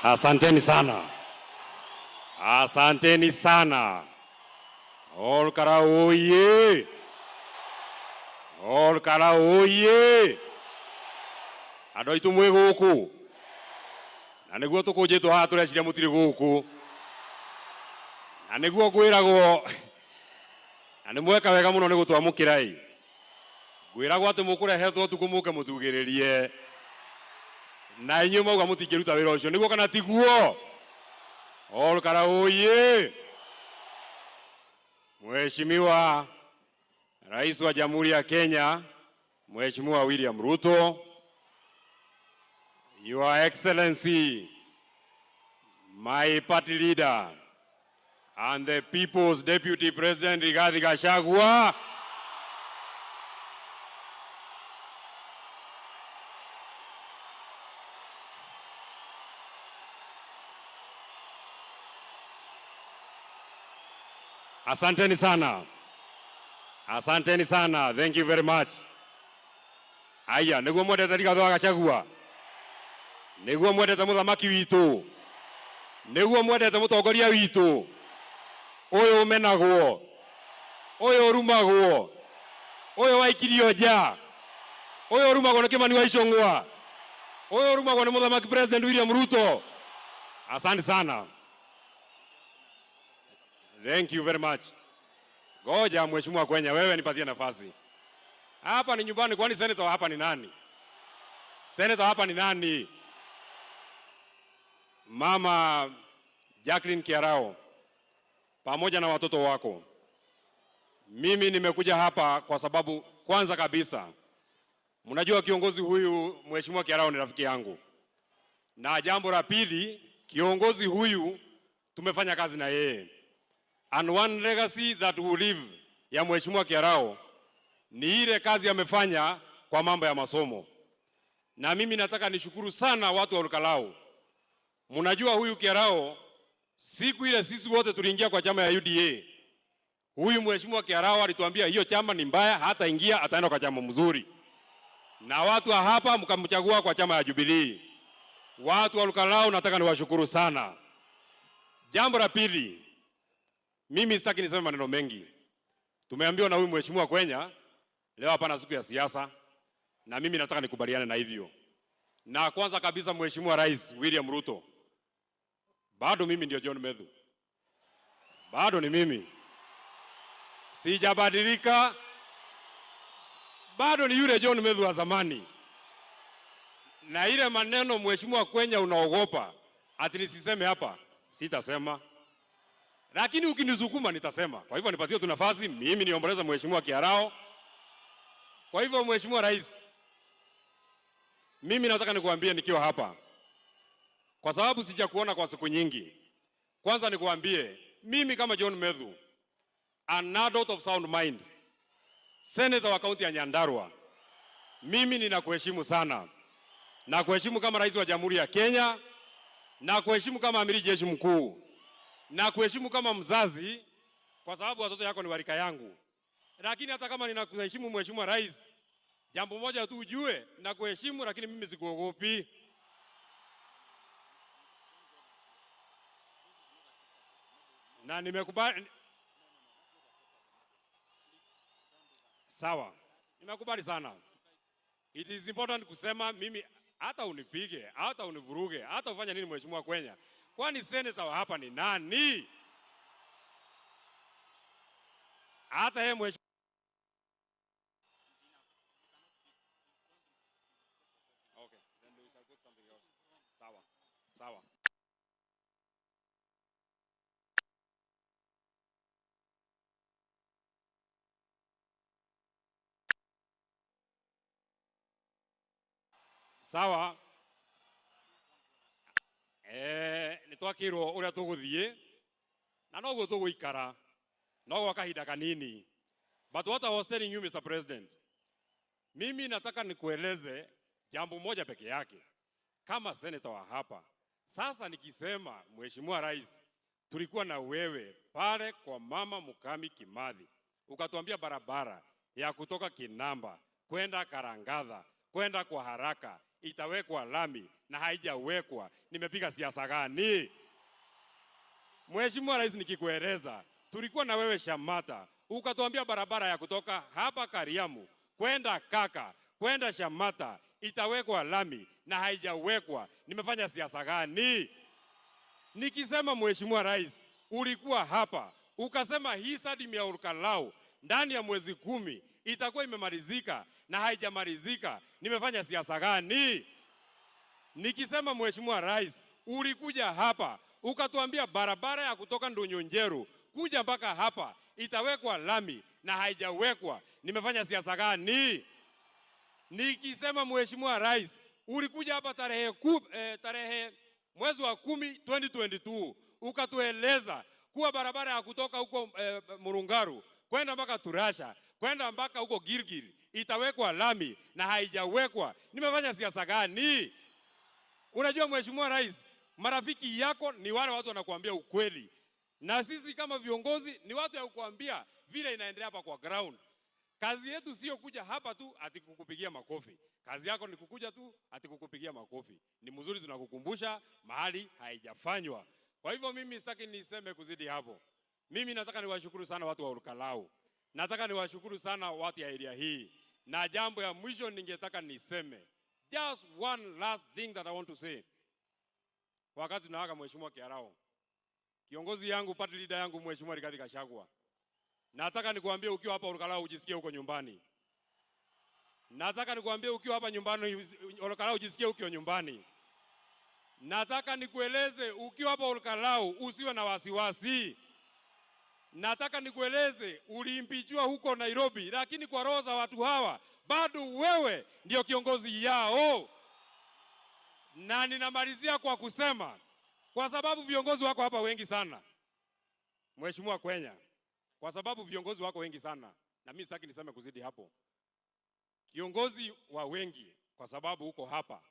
Asanteni sana. Asanteni sana. Olkara oye. Olkara oye. Andũ aitũ mwĩ gũkũ. Na nĩguo tũkũnjĩtwo haha tũreciria mũtirĩ gũkũ. Na nĩguo ngwĩragwo na nĩ mweka wega mũno nĩ gũtwamũkĩra ĩ. Ngwĩragwo atĩ mũkũrehetwo ũtukũ mũke mũtugĩrĩrie. Na inyuĩ mauga mũtingĩruta wĩra ũcio. Nĩguo kana tiguo? Olkara oye. Mheshimiwa Rais wa Jamhuri ya Kenya, Mheshimiwa William Ruto, Your Excellency, my party leader, and the People's Deputy President Rigathi Gachagua, asanteni sana. Asanteni sana. Thank you very much. Aya, niguo mwendete Rigathi wa Gachagua. Niguo mwendete muthamaki witu. Niguo mwendete mutongoria witu. Uyu umenagwo. Uyu urumagwo. Uyu waikirio nja. Uyu urumagwo ni Kimani wa Icũng'wa. Uyu urumagwo ni muthamaki President William Ruto. Asante sana. Thank you very much. Ngoja Mheshimiwa Kwenya, wewe nipatie nafasi. Hapa ni nyumbani, kwani senator hapa ni nani? Senator hapa ni nani? Mama Jacqueline Kiarao, pamoja na watoto wako. Mimi nimekuja hapa kwa sababu kwanza kabisa, mnajua kiongozi huyu Mheshimiwa Kiarao ni rafiki yangu. Na jambo la pili, kiongozi huyu tumefanya kazi na yeye. And one legacy that will live ya Mheshimiwa Kiarao ni ile kazi amefanya kwa mambo ya masomo. Na mimi nataka nishukuru sana watu wa Olkalau. Mnajua huyu Kiarao, siku ile sisi wote tuliingia kwa chama ya UDA. Huyu Mheshimiwa Kiarao alituambia hiyo chama ni mbaya, hata ingia ataenda kwa chama mzuri. Na watu wa hapa mkamchagua kwa chama ya Jubilee. Watu wa Olkalau nataka niwashukuru sana. Jambo la pili, mimi sitaki niseme maneno mengi. Tumeambiwa na huyu Mheshimiwa Kwenya leo hapana siku ya siasa, na mimi nataka nikubaliane na hivyo. Na kwanza kabisa Mheshimiwa Rais William Ruto, bado mimi ndio John Medhu. Bado ni mimi. Sijabadilika. Bado ni yule John Medhu wa zamani. Na ile maneno Mheshimiwa Kwenya unaogopa ati nisiseme hapa, sitasema. Lakini ukinisukuma nitasema. Kwa hivyo nipatie tu nafasi mimi niomboleza Mheshimiwa Kiarao. Kwa hivyo Mheshimiwa Rais, mimi nataka nikuambie nikiwa hapa, kwa sababu sijakuona kwa siku nyingi. Kwanza nikuambie mimi kama John Medhu, an adult of sound mind, senator wa kaunti ya Nyandarua, mimi ninakuheshimu sana. Na kuheshimu kama rais wa Jamhuri ya Kenya, na kuheshimu kama amiri jeshi mkuu, na kuheshimu kama mzazi kwa sababu watoto yako ni warika yangu. Lakini hata kama ninakuheshimu Mheshimiwa Rais, jambo moja tu ujue, nakuheshimu lakini mimi sikuogopi. Na nimekubali. Sawa. Nimekubali sana. It is important kusema mimi hata unipige, hata univuruge, hata ufanye nini Mheshimiwa Kwenya. Kwani senator wa hapa ni nani? Hata yeye Mheshimiwa. Okay, then we shall put something else. Sawa. Sawa. Sawa. Nitwakirwo uria tuguthie na noguo tuguikara no kahinda kanini. But what I was telling you Mr. President, mimi nataka nikueleze jambo moja peke yake kama senator wa hapa. Sasa nikisema Mheshimiwa Rais, tulikuwa na wewe pale kwa Mama Mukami Kimathi, ukatuambia barabara ya kutoka Kinamba kwenda Karangadha kwenda kwa haraka itawekwa lami na haijawekwa, nimepiga siasa gani? Mheshimiwa Rais, nikikueleza, tulikuwa na wewe Shamata, ukatuambia barabara ya kutoka hapa Kariamu kwenda Kaka kwenda Shamata itawekwa lami na haijawekwa, nimefanya siasa gani? Nikisema Mheshimiwa Rais, ulikuwa hapa ukasema hii stadium ya Olkalau ndani ya mwezi 10 itakuwa imemalizika na haijamalizika, nimefanya siasa gani? Nikisema Mheshimiwa Rais, ulikuja hapa ukatuambia barabara ya kutoka Ndonyonjeru kuja mpaka hapa itawekwa lami na haijawekwa, nimefanya siasa gani? Nikisema Mheshimiwa Rais, ulikuja hapa tarehe mwezi wa 10 2022 ukatueleza kuwa barabara ya kutoka huko Murungaru kwenda mpaka Turasha kwenda mpaka huko Girgir itawekwa lami na haijawekwa, nimefanya siasa gani? Unajua Mheshimiwa Rais, marafiki yako ni wale watu wanakuambia ukweli, na sisi kama viongozi ni watu ya kukuambia vile inaendelea hapa kwa ground. Kazi yetu sio kuja hapa tu ati kukupigia makofi. Kazi yako ni kukuja tu ati kukupigia makofi. Ni mzuri tunakukumbusha mahali haijafanywa. Kwa hivyo mimi sitaki niseme kuzidi hapo. Mimi nataka niwashukuru sana watu wa Olkalau. Nataka niwashukuru sana watu ya area hii. Na jambo ya mwisho ningetaka niseme. Just one last thing that I want to say. Wakati tunawaka Mheshimiwa Kiarao, kiongozi yangu, party leader yangu Mheshimiwa Rigathi Gachagua, nataka nikuambie ukiwa hapa Olkalau ujisikie uko nyumbani. Nataka nikuambie ukiwa hapa nyumbani Olkalau ujisikie uko nyumbani. Nataka nikueleze ukiwa hapa Olkalau usiwe na wasiwasi. Nataka nikueleze uliimpichwa huko Nairobi, lakini kwa roho za watu hawa bado wewe ndio kiongozi yao. Na ninamalizia kwa kusema, kwa sababu viongozi wako hapa wengi sana Mheshimiwa Kwenya, kwa sababu viongozi wako wengi sana, na mimi sitaki niseme kuzidi hapo. Kiongozi wa wengi kwa sababu uko hapa.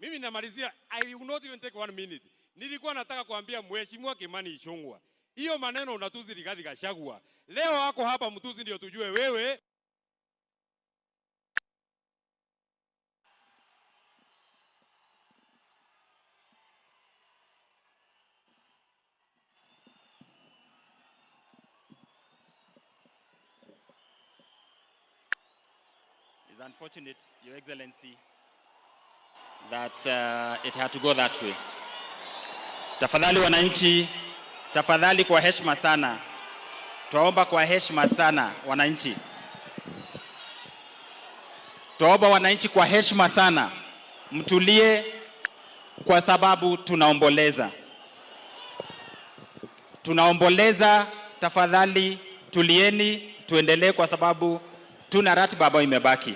Mimi namalizia, I will not even take 1 minute. Nilikuwa nataka kuambia Mheshimiwa Kimani Ichung'wah, hiyo maneno unatuzi Rigathi Gachagua. Leo wako hapa mtuzi ndio tujue wewe. It's unfortunate, Your Excellency, that it had to go that way. Tafadhali wananchi, tafadhali kwa heshima sana. Tuomba kwa heshima sana wananchi. Tuomba wananchi kwa heshima sana. Mtulie kwa sababu tunaomboleza. Tunaomboleza, tafadhali tulieni, tuendelee kwa sababu tuna ratiba ambayo imebaki.